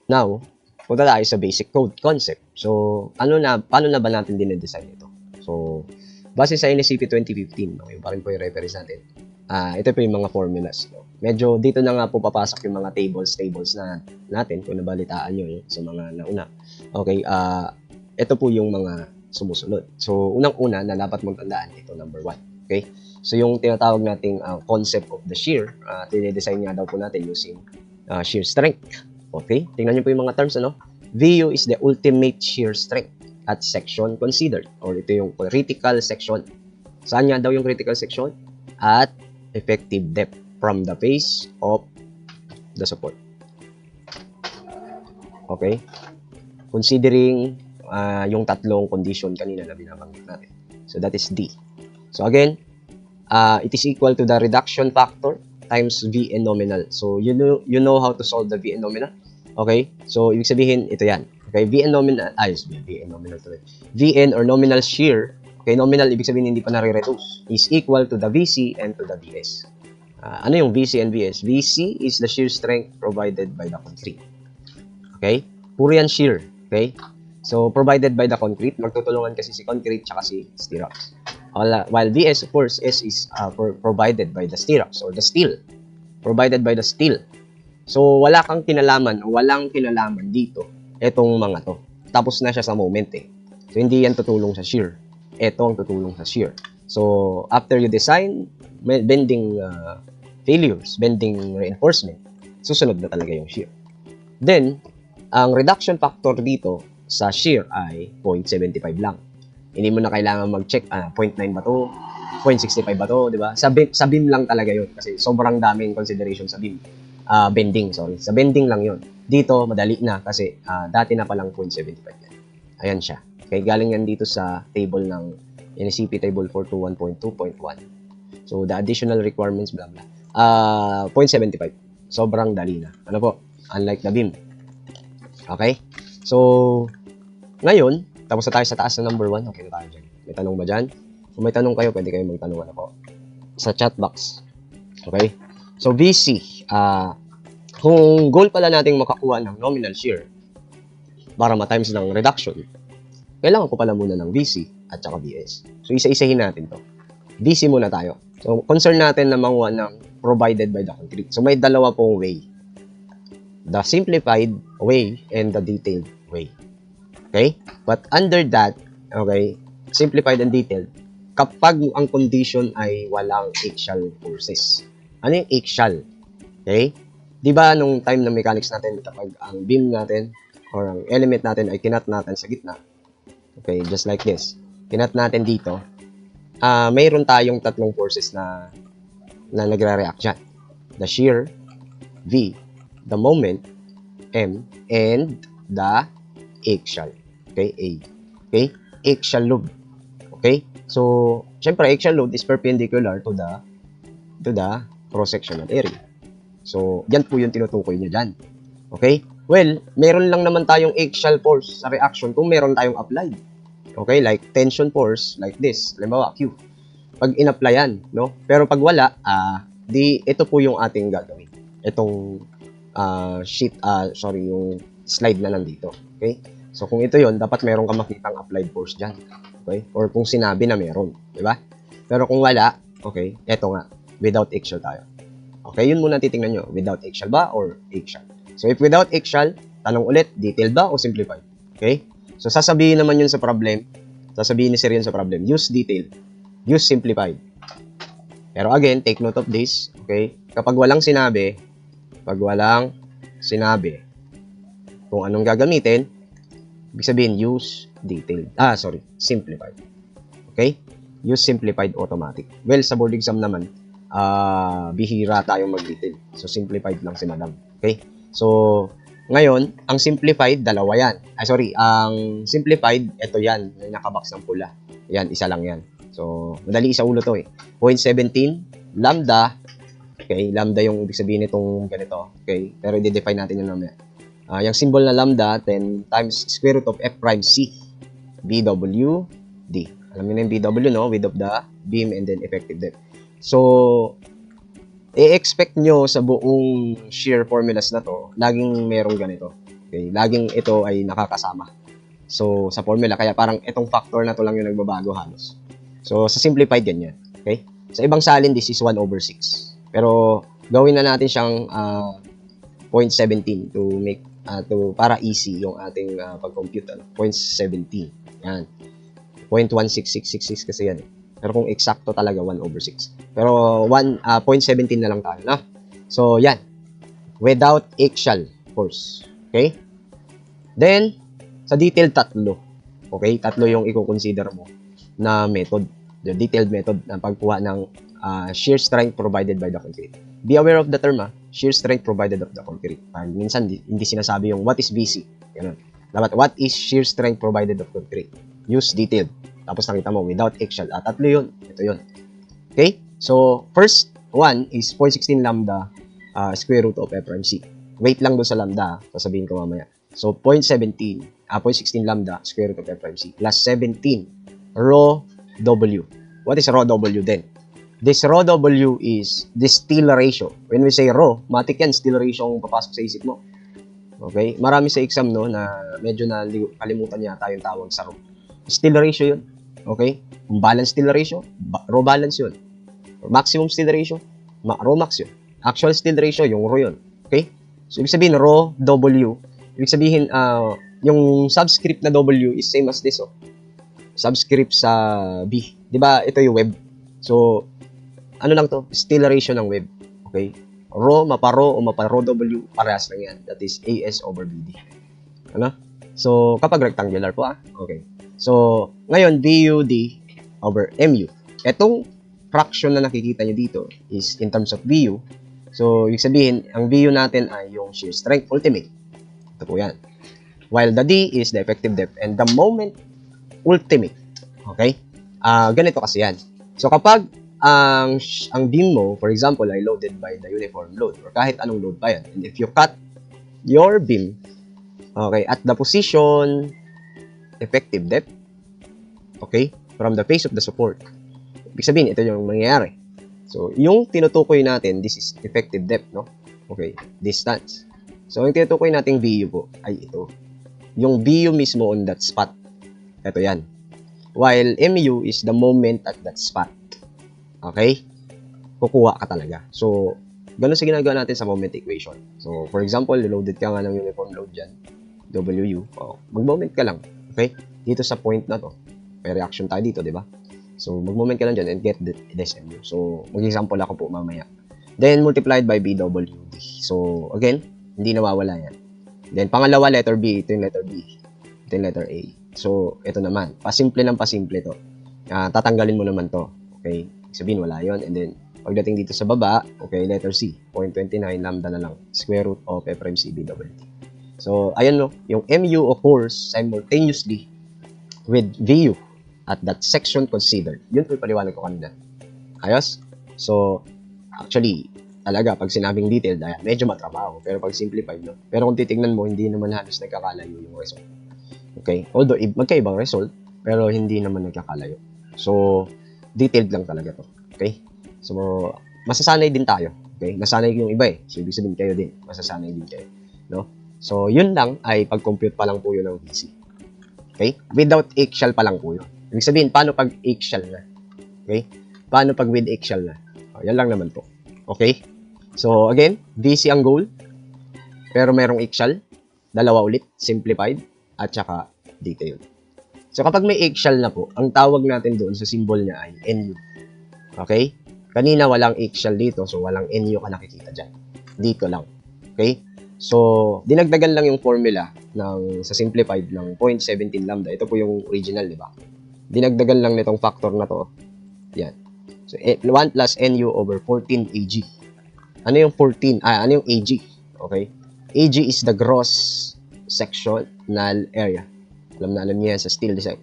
Now, punta tayo sa basic code concept. So, paano na ba natin dinedesign ito? So, base sa NSCP 2015, okay, pa rin po yung reference natin. Ito po yung mga formulas. No? Medyo dito na nga po papasok yung mga tables na natin kung nabalitaan nyo sa mga nauna. Okay, ito po yung mga sumusunod. So, unang-una na dapat mong tandaan, ito number 1. Okay? So, yung tinatawag nating concept of the shear, dinedesign nga daw po natin using shear strength. Okay? Tingnan nyo po yung mga terms, ano? VU is the ultimate shear strength at section considered. Or ito yung critical section. Saan nga daw yung critical section? At effective depth from the face of the support. Okay? Considering yung tatlong condition kanina na binabanggit natin. So, that is D. So, again, it is equal to the reduction factor times Vn nominal. So, you know how to solve the Vn nominal? Okay? So, ibig sabihin, ito yan. Okay? Vn nominal, Vn nominal to it. Vn or nominal shear, okay, nominal, ibig sabihin hindi pa nare-reduce, is equal to the Vc and to the Vs. Ano yung Vc and Vs? Vc is the shear strength provided by the concrete. Okay? Puro yan shear. Okay? So, provided by the concrete, magtutulungan kasi si concrete tsaka si stirrups. While Vs, of course, S is provided by the stirrups or the steel. Provided by the steel. So, walang kinalaman dito etong mga to. Tapos na siya sa moment eh. So, hindi yan tutulong sa shear. Ito ang tutulong sa shear. So, after you design, bending failures, bending reinforcement, susunod na talaga yung shear. Then, ang reduction factor dito sa shear ay 0.75 lang. Hindi mo na kailangan mag-check, 0.9 ba to, 0.65 ba to, di ba? Sa beam lang talaga yun kasi sobrang daming consideration sa beam. Bending, sorry. Sa bending lang yun. Dito, madali na kasi dati na palang 0.75 yan. Ayan siya. Okay, galing yan dito sa table ng NSCP Table 421.2.1. So, the additional requirements, blah, blah. 0.75. Sobrang dali na. Ano po? Unlike the beam. Okay? So, ngayon, tapos na tayo sa taas na number 1. Okay na tayo dyan. May tanong ba dyan? Kung may tanong kayo, pwede kayo magtanong po sa chat box. Okay? So, VC. Kung goal pala nating makakuha ng nominal shear para ma-times ng reduction, kailangan ko pala muna ng VC at saka VS. So, isa-isahin natin to. VC muna tayo. So, concern natin na manguha ng provided by the concrete. So, may dalawa pong way. The simplified way and the detailed way. Okay? But under that, okay, simplified and detailed, kapag ang condition ay walang axial forces. Ano yung axial? Okay? Di ba nung time ng mechanics natin, kapag ang beam natin or ang element natin ay kinat natin sa gitna, okay, just like this, kinat natin dito, mayroon tayong tatlong forces na nagre-react dyan. The shear, V, the moment, M, and the axial. Okay, A. Okay, axial load. Okay, so, syempre, axial load is perpendicular to the cross-sectional area. So, yan po yung tinutukoy niya dyan. Okay, well, meron lang naman tayong axial force sa reaction kung meron tayong applied. Okay, like tension force, like this. Halimbawa, Q. Pag in-applyan, no? Pero pag wala, ito po yung ating gagawin. Itong yung slide na nandito. Okay? So, kung ito yon, dapat meron ka makitang applied force dyan. Okay? Or kung sinabi na meron. Diba? Pero kung wala, okay, eto nga. Without axial tayo. Okay? Yun muna titingnan nyo. Without axial ba or axial? So, if without axial, tanong ulit, detailed ba o simplified? Okay? So, sasabihin naman yun sa problem. Sasabihin ni Sir yun sa problem. Use detailed. Use simplified. Pero again, take note of this. Okay? Kapag walang sinabi, kung anong gagamitin, ibig sabihin, use detailed. Simplified. Okay? Use simplified automatic. Well, sa board exam naman, bihira tayong mag-detail. So, simplified lang si madam. Okay? So, ngayon, ang simplified, dalawa yan. Ang simplified, ito yan. Yung nakabox ng pula. Yan, isa lang yan. So, madali sa ulo to eh. 0.17, lambda. Okay, lambda yung ibig sabihin nitong ganito. Okay, pero i-define natin yung mamaya. Yung symbol na lambda, 10 times square root of F prime C. BW, D. Alam niyo na yung BW, no? Width of the beam and then effective depth. So, i-expect nyo sa buong shear formulas na to, laging merong ganito. Okay? Laging ito ay nakakasama. So, sa formula, kaya parang itong factor na to lang yung nagbabago halos. So, sa simplified, ganyan. Okay? Sa ibang salin, this is 1/6. Pero, gawin na natin siyang 0.17 to make, para easy yung ating pag-compute. 0.17. Yan. 0.16666 kasi yan. Pero kung eksakto talaga, 1/6. Pero, 0.17 na lang tayo, no? So, yan. Without eggshell, of course. Okay? Then, sa detailed, tatlo. Okay? Tatlo yung i-consider mo na method. The detailed method na pagkuha ng shear strength provided by the concrete. Be aware of the term, shear strength provided of the concrete. Minsan, hindi sinasabi yung what is BC. Ganun. Dapat, what is shear strength provided of concrete? Use detailed. Tapos nakita mo, without eggshell. Tatlo yun. Ito yun. Okay? So, first one is 0.16 lambda square root of F prime C. Wait lang doon sa lambda. Sasabihin ko mamaya. So, 0.16 lambda square root of F prime C plus 17 rho W. What is rho W then? This rho W is the steel ratio. When we say rho, matik yan, steel ratio ang papasok sa isip mo. Okay? Marami sa exam, no, na medyo na kalimutan yata yung tawag sa rho. Steel ratio yun. Okay? Balance steel ratio, rho balance yun. Maximum steel ratio, rho max yun. Actual steel ratio, yung rho yun. Okay? So, ibig sabihin, rho W, ibig sabihin, yung subscript na W is same as this, oh. Subscript sa B. Diba, ito yung web. So, ano lang to? Steel ratio ng web. Okay? Rho, mapa-rho o mapa-rho W, parehas lang yan. That is AS over BD. Ano? So, kapag rectangular po, okay. So, ngayon, BUD over MU. Etong fraction na nakikita nyo dito is in terms of BU. So, ibig sabihin, ang BU natin ay yung shear strength ultimate. Ito po yan. While the D is the effective depth and the moment ultimate. Okay? Ganito kasi yan. So, kapag ang beam mo, for example, ay loaded by the uniform load or kahit anong load pa yan. And if you cut your beam, okay, at the position effective depth, okay, from the face of the support, ibig sabihin, ito yung mangyayari. So, yung tinutukoy natin, this is effective depth, no? Okay, distance. So, yung tinutukoy nating BU po ay ito. Yung BU mismo on that spot. Ito yan. While MU is the moment at that spot. Okay? Kukuha ka talaga. So, ganun sa ginagawa natin sa moment equation. So, for example, loaded ka nga ng uniform load dyan. WU. Mag-moment ka lang. Okay? Dito sa point na to. May reaction tayo dito, di ba? So, mag-moment ka lang dyan and get this MU. So, mag-example ako po mamaya. Then, multiplied by BWD. So, again, hindi nawawala yan. Then, pangalawa, letter B. Ito yung letter B. Ito yung letter A. So, ito naman. Pasimple ng pasimple to. Tatanggalin mo naman to. Okay? Sabihin, wala yon. And then, pagdating dito sa baba, okay, letter C. 0.29 lambda na lang. Square root of F prime C BWD. So, ayan no. Yung MU occurs simultaneously with VU at that section considered. Yun po yung paliwanag ko kanina. Ayos? So, actually, talaga, pag sinabing detailed, medyo matrabaho. Pero pag simplified, no? Pero kung titignan mo, hindi naman halos nagkakalayo yung result. Okay? Although, magkaibang result, pero hindi naman nagkakalayo. So, detailed lang talaga to. Okay? So, masasanay din tayo. Okay? Nasanay yung iba eh. So, ibig sabihin kayo din. Masasanay din kayo. No? So, yun lang ay pag-compute pa lang po yun ng BC. Okay? Without eggshell pa lang po yun. Ibig sabihin, paano pag eggshell na? Okay? Paano pag with eggshell na? Yan lang naman po. Okay? So, again, BC ang goal. Pero merong eggshell. Dalawa ulit. Simplified. At saka detailed. So, kapag may eggshell na po, ang tawag natin doon sa symbol niya ay NU. Okay? Kanina walang eggshell dito, so walang NU ka nakikita dyan. Dito lang. Okay? So, dinagdagan lang yung formula sa simplified ng 0.17 lambda. Ito po yung original, di ba? Dinagdagan lang nitong factor na to. Yan. So, 1 plus NU over 14 AG. Ano yung 14? Ano yung AG? Okay? AG is the gross sectional area. Alam niyo yan sa steel design.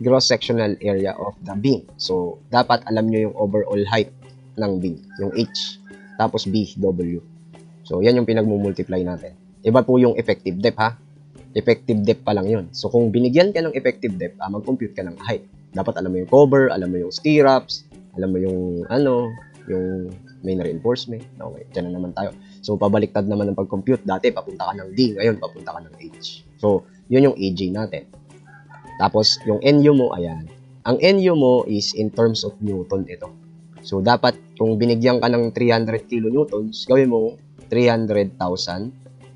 Gross sectional area of the beam. So, dapat alam niyo yung overall height ng beam. Yung H. Tapos B, W. So, yan yung pinagmumultiply natin. Iba po yung effective depth, ha? Effective depth pa lang yun. So, kung binigyan ka ng effective depth, mag-compute ka ng height. Dapat alam mo yung cover, alam mo yung stirrups, alam mo yung, yung May na-reinforcement. Okay, dyan na naman tayo. So, pabaliktad naman ng pag-compute. Dati, papunta ka ng D. Ngayon, papunta ka ng H. So, yun yung AJ natin. Tapos, yung NU mo, ayan. Ang NU mo is in terms of Newton ito. So, dapat, kung binigyan ka ng 300 kilonewtons, gawin mo 300,000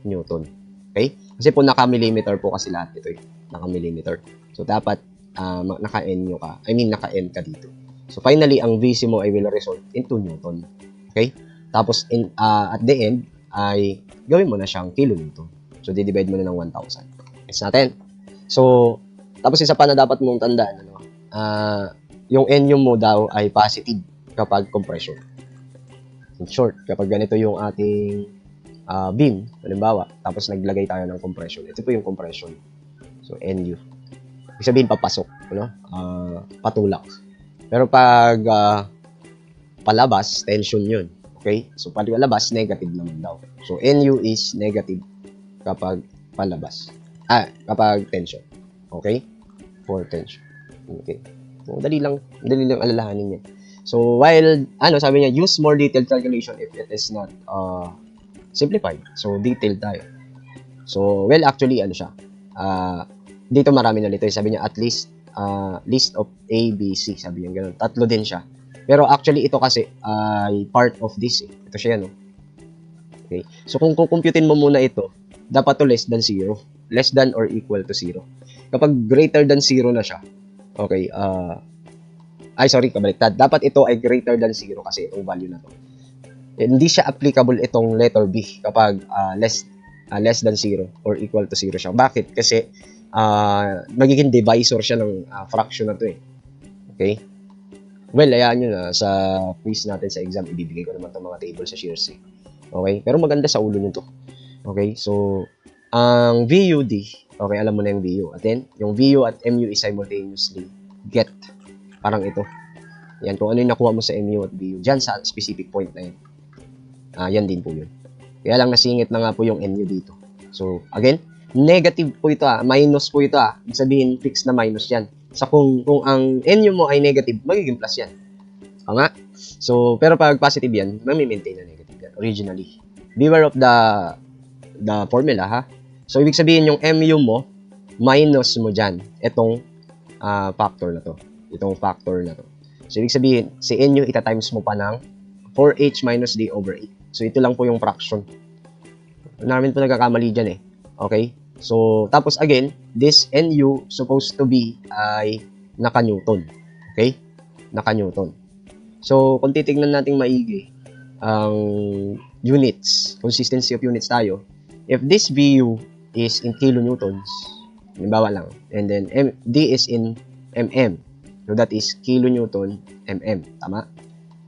Newton. Okay? Kasi po, naka-millimeter po kasi lahat ito eh. Naka-millimeter. So, dapat, naka-NU ka. I mean, naka-N ka dito. So, finally, ang VC mo ay will result into Newton. Okay? Tapos, at the end, ay gawin mo na siyang kilonewton. So, di-divide mo na ng 1,000. It's natin. So, tapos isa pa na dapat mong tandaan, yung NU mo daw ay positive kapag compression. In short, kapag ganito yung ating beam, halimbawa, tapos naglagay tayo ng compression. Ito po yung compression. So, NU. Ibig sabihin, papasok. Patulak. Pero pag palabas, tension yun. Okay? So, pag palabas, negative naman daw. So, NU is negative kapag palabas. Kapag tension. Okay? For tension. Okay. So, dali lang alalahanin yan. So, while, sabi niya, use more detailed calculation if it is not simplified. So, detailed tayo. So, well, actually, siya. Dito marami na nito. Sabi niya, at least, list of A, B, C. Sabi niya, ganun. Tatlo din siya. Pero actually, ito kasi ay part of this. Ito siya, no? Okay. So, kung kukumputin mo muna ito, dapat to less than 0. Less than or equal to 0. Kapag greater than 0 na siya, okay, kabaliktad. Dapat ito ay greater than 0 kasi itong value na to. Hindi siya applicable itong letter B kapag less than 0 or equal to 0 siya. Bakit? Kasi magiging divisor siya ng fraction na to eh. Okay? Well, hayaan nyo na sa quiz natin sa exam, ibibigay ko naman itong mga table sa shear C. Okay? Pero maganda sa ulo nyo to. Okay? So, ang VUD, okay, alam mo na yung VU. At then, yung VU at MU is simultaneously get. Parang ito. Yan, kung ano yung nakuha mo sa MU at VU. Diyan sa specific point na yan. Yan din po yun. Kaya lang nasingit na nga po yung NU dito. So, again, negative po ito minus po ito Ibig sabihin, fixed na minus yan. So, kung ang NU mo ay negative, magiging plus yan. Nga. So, pero pag positive yan, mami-maintain na negative yan. Originally. Beware of the formula, ha? So, ibig sabihin yung MU mo, minus mo dyan. Itong factor na to. Itong factor na to. So, ibig sabihin, si NU, ita-times mo pa ng 4H minus D over 8. So, ito lang po yung fraction. Namin po nagkakamali dyan eh. Okay? So, tapos again, this NU supposed to be ay naka-Newton. Okay? Naka-Newton. So, kung titignan natin maigi, ang units, consistency of units tayo, if this VU is in kilonewtons, halimbawa lang, and then D is in mm, so that is kilonewton mm, tama?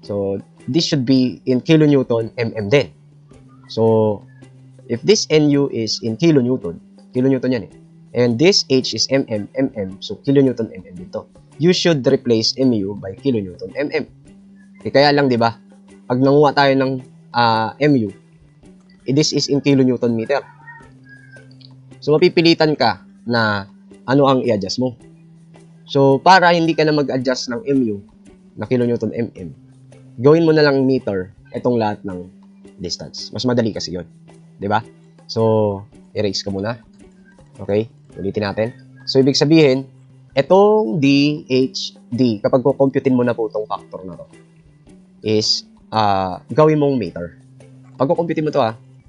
So, this should be in kilonewton mm din. So, if this NU is in kilonewton yan eh, and this H is mm, so kilonewton mm dito. You should replace MU by kilonewton mm. Kaya lang, di ba, pag nanguha tayo ng MU, this is in kilonewton meter. So, mapipilitan ka na ano ang i-adjust mo. So, para hindi ka na mag-adjust ng MU na kilonewton mm, gawin mo na lang meter itong lahat ng distance. Mas madali kasi yun. Diba? So, erase ka muna. Okay? Ulitin natin. So, ibig sabihin, itong DHD, kapag kukumputin mo na po itong factor na to, is gawin mong meter. Pag kukumputin mo to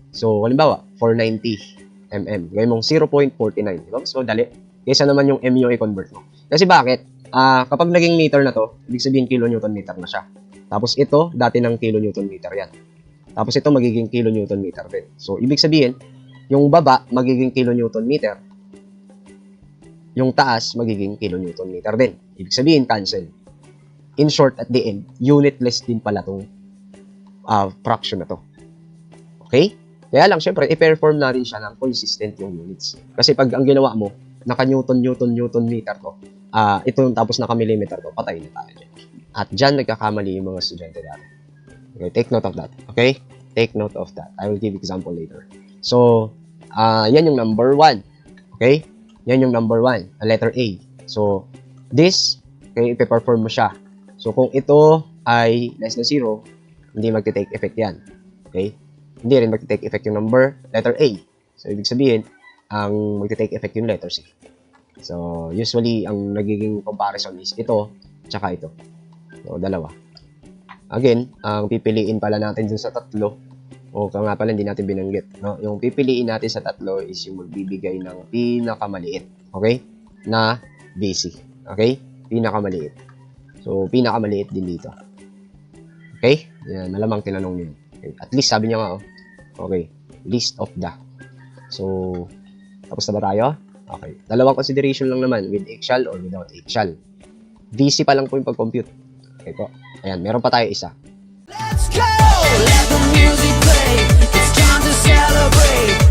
so, halimbawa, 490 mm. Gawin mong 0.49. Diba? So, dali. Kaysa naman yung MU i-convert mo. Kasi bakit? Kapag naging meter na to, ibig sabihin kilonewton meter na siya. Tapos ito, dati ng kilonewton meter yan. Tapos ito, magiging kilonewton meter din. So, ibig sabihin, yung baba, magiging kilonewton meter. Yung taas, magiging kilonewton meter din. Ibig sabihin, cancel. In short, at the end, unitless din pala tong fraction na to. Okay? Kaya lang, syempre, i-perform na rin siya ng consistent yung units. Kasi pag ang ginawa mo, naka-Newton meter to, ito tapos naka-millimeter to, patay na tayo dyan. At dyan nagkakamali yung mga estudyante dati. Okay, take note of that. Okay? Take note of that. I will give example later. So, yan yung number 1. Okay? Yan yung number 1, letter A. So, this, okay, ipe-perform mo siya. So, kung ito ay less than 0, hindi magte-take effect yan. Okay? Hindi rin magte-take effect yung number, letter A. So, ibig sabihin, ang magte-take effect yung letter C. So, usually, ang nagiging comparison is ito, tsaka ito. So, dalawa. Again, ang pipiliin pala natin dun sa tatlo, o nga pala hindi natin binanggit, no? Yung pipiliin natin sa tatlo is yung magbibigay ng pinakamaliit, okay? Na BC, okay? Pinakamaliit. So, pinakamaliit din dito. Okay? Yan, malamang tinanong niyo. Okay. At least, sabi niya nga, oh. Okay. List of the. So, tapos na ba tayo? Okay. Dalawang consideration lang naman, with eggshell or without eggshell. DC pa lang po yung pag-compute. Okay po. Ayan, meron pa tayo isa. Let's go! Let the music play. It's time to celebrate.